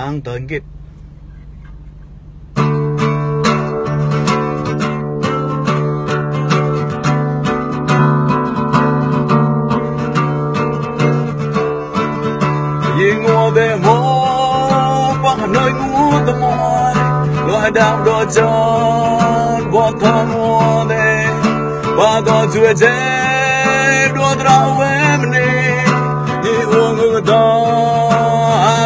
ang tần kịp ngua về mô qua nơi ngua tâm mỏi loài đạo đôi chân vô thon ngua về và có chuyện dễ đua trao em đi đi uống người ta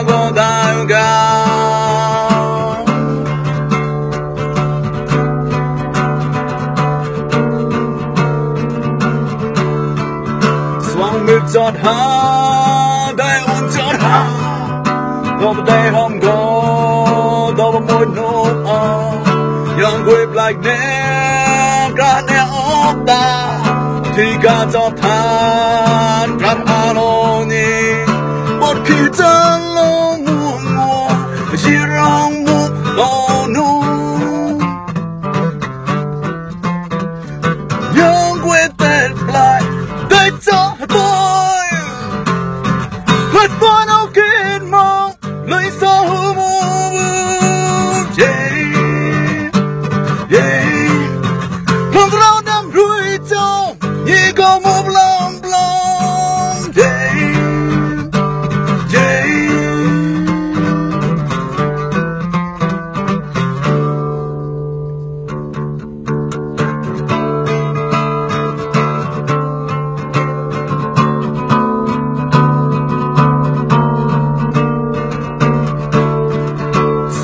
có đại cao xoang mực giọt hát đâu mà đây không có đâu mà môi nốt young wave like nè ra nè ốc ta thì cả cho than ra alo ni một khi chân lo muộn mùa chỉ rong một lo nu young wave that like they cho tôi hết tôi đâu kiên mong lấy sao mù yeah yeah không lâu đam rủi trong như có một lòng lòng yeah yeah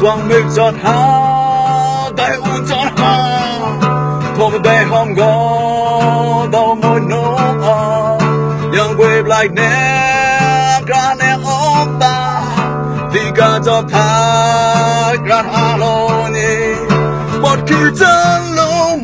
xoang mực giọt hát tay uốn giọt hát thôi mà đây không có đâu môi nốt young wave like nè ra nè ốc ta thì cả cho thác ra alo ni một khi chân lâu